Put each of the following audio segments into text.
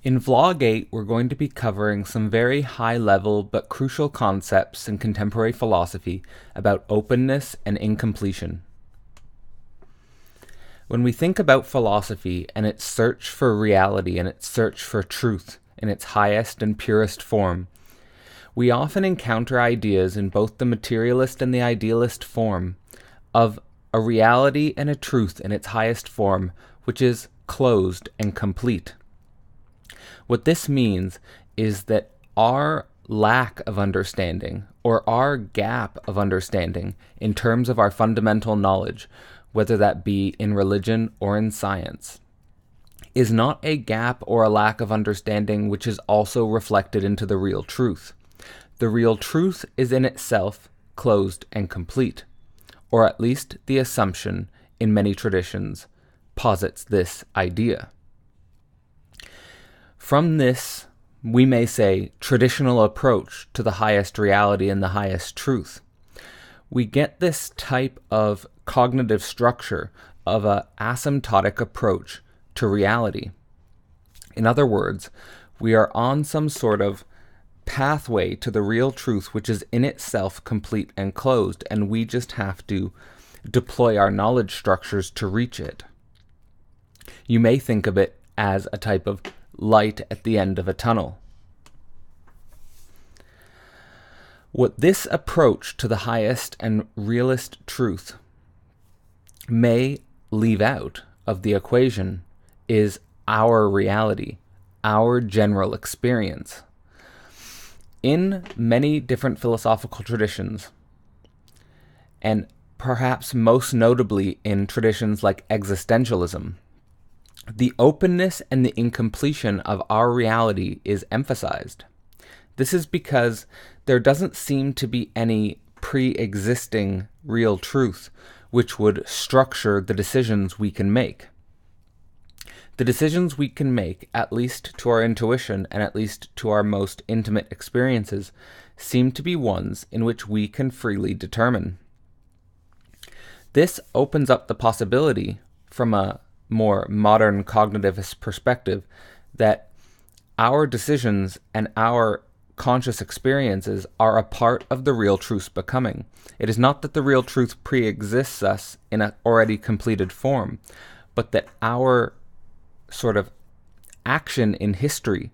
In Vlog 8, we're going to be covering some very high-level but crucial concepts in contemporary philosophy about openness and incompletion. When we think about philosophy and its search for reality and its search for truth in its highest and purest form, we often encounter ideas in both the materialist and the idealist form of a reality and a truth in its highest form, which is closed and complete. What this means is that our lack of understanding, or our gap of understanding in terms of our fundamental knowledge, whether that be in religion or in science, is not a gap or a lack of understanding which is also reflected into the real truth. The real truth is in itself closed and complete, or at least the assumption in many traditions posits this idea. From this, we may say, traditional approach to the highest reality and the highest truth, we get this type of cognitive structure of an asymptotic approach to reality. In other words, we are on some sort of pathway to the real truth which is in itself complete and closed, and we just have to deploy our knowledge structures to reach it. You may think of it as a type of light at the end of a tunnel. What this approach to the highest and realist truth may leave out of the equation is our reality, our general experience. In many different philosophical traditions, and perhaps most notably in traditions like existentialism, the openness and the incompletion of our reality is emphasized. This is because there doesn't seem to be any pre-existing real truth which would structure the decisions we can make. The decisions we can make, at least to our intuition and at least to our most intimate experiences, seem to be ones in which we can freely determine. This opens up the possibility, from a more modern cognitivist perspective, that our decisions and our conscious experiences are a part of the real truth's becoming. It is not that the real truth pre-exists us in an already completed form, but that our sort of action in history,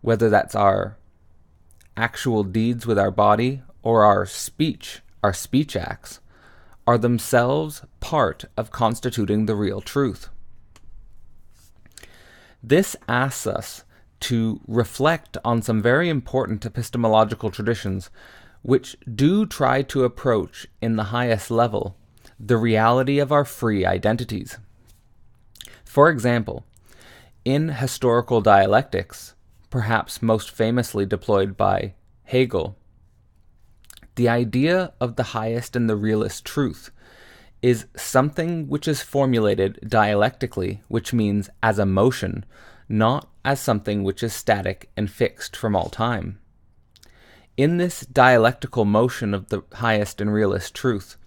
whether that's our actual deeds with our body or our speech acts, are themselves part of constituting the real truth. This asks us to reflect on some very important epistemological traditions which do try to approach, in the highest level, the reality of our free identities. For example, in historical dialectics, perhaps most famously deployed by Hegel, the idea of the highest and the realist truth is something which is formulated dialectically, which means as a motion, not as something which is static and fixed from all time. In this dialectical motion of the highest and realist truth,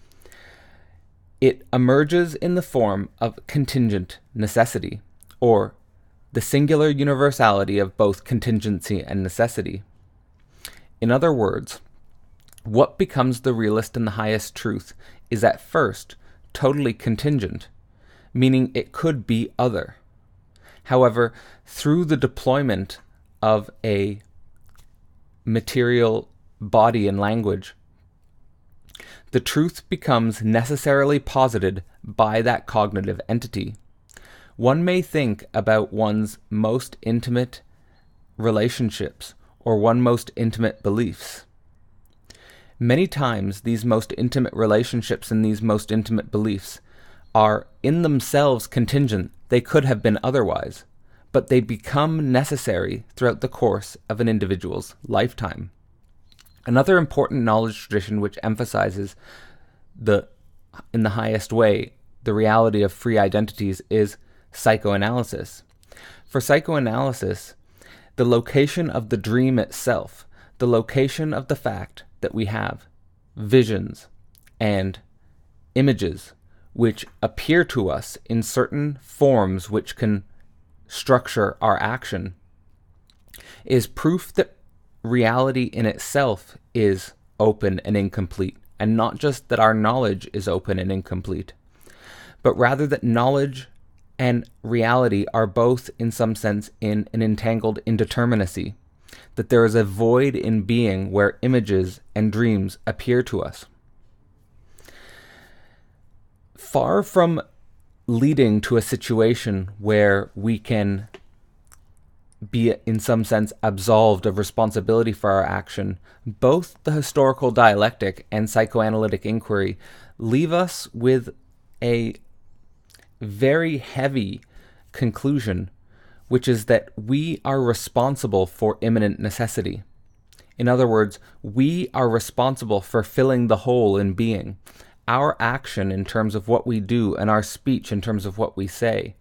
it emerges in the form of contingent necessity, or the singular universality of both contingency and necessity. In other words, what becomes the realist and the highest truth is at first totally contingent, meaning it could be other. However, through the deployment of a material body and language, the truth becomes necessarily posited by that cognitive entity. One may think about one's most intimate relationships or one's most intimate beliefs. Many times, these most intimate relationships and these most intimate beliefs are in themselves contingent. They could have been otherwise, but they become necessary throughout the course of an individual's lifetime. Another important knowledge tradition which emphasizes in the highest way the reality of free identities is psychoanalysis. For psychoanalysis, the location of the dream itself, the location of the fact that we have visions and images which appear to us in certain forms which can structure our action, is proof that reality in itself is open and incomplete, and not just that our knowledge is open and incomplete, but rather that knowledge and reality are both, in some sense, in an entangled indeterminacy, that there is a void in being where images and dreams appear to us. Far from leading to a situation where we can be, in some sense, absolved of responsibility for our action, both the historical dialectic and psychoanalytic inquiry leave us with a very heavy conclusion, which is that we are responsible for immanent necessity. In other words, we are responsible for filling the hole in being. Our action in terms of what we do and our speech in terms of what we say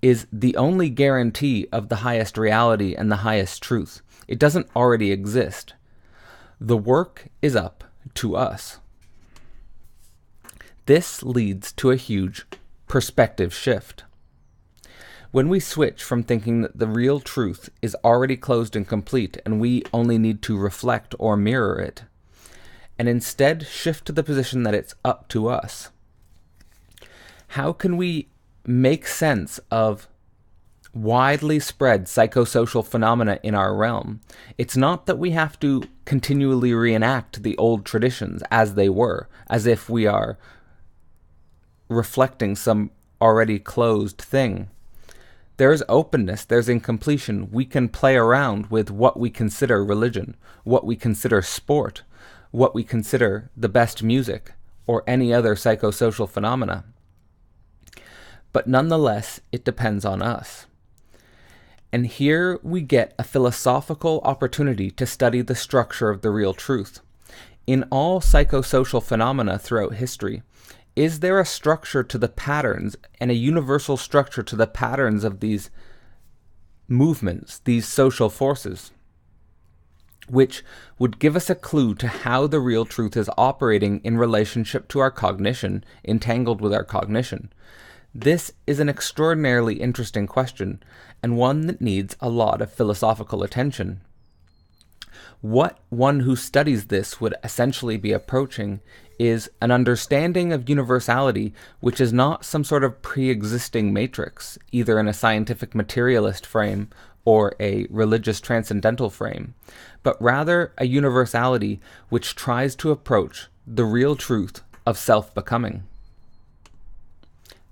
is the only guarantee of the highest reality and the highest truth. It doesn't already exist. The work is up to us. This leads to a huge perspective shift. When we switch from thinking that the real truth is already closed and complete and we only need to reflect or mirror it, and instead shift to the position that it's up to us, how can we make sense of widely spread psychosocial phenomena in our realm? It's not that we have to continually reenact the old traditions as they were, as if we are reflecting some already closed thing. There's openness, there's incompletion. We can play around with what we consider religion, what we consider sport, what we consider the best music, or any other psychosocial phenomena. But nonetheless, it depends on us. And here we get a philosophical opportunity to study the structure of the real truth. In all psychosocial phenomena throughout history, is there a structure to the patterns and a universal structure to the patterns of these movements, these social forces, which would give us a clue to how the real truth is operating in relationship to our cognition, entangled with our cognition? This is an extraordinarily interesting question, and one that needs a lot of philosophical attention. What one who studies this would essentially be approaching is an understanding of universality which is not some sort of pre-existing matrix, either in a scientific materialist frame or a religious transcendental frame, but rather a universality which tries to approach the real truth of self-becoming.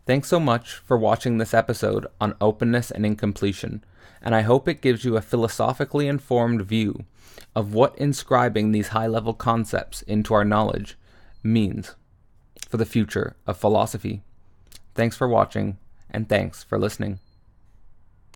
Thanks so much for watching this episode on openness and incompletion, and I hope it gives you a philosophically informed view of what inscribing these high-level concepts into our knowledge means for the future of philosophy. Thanks for watching, and thanks for listening.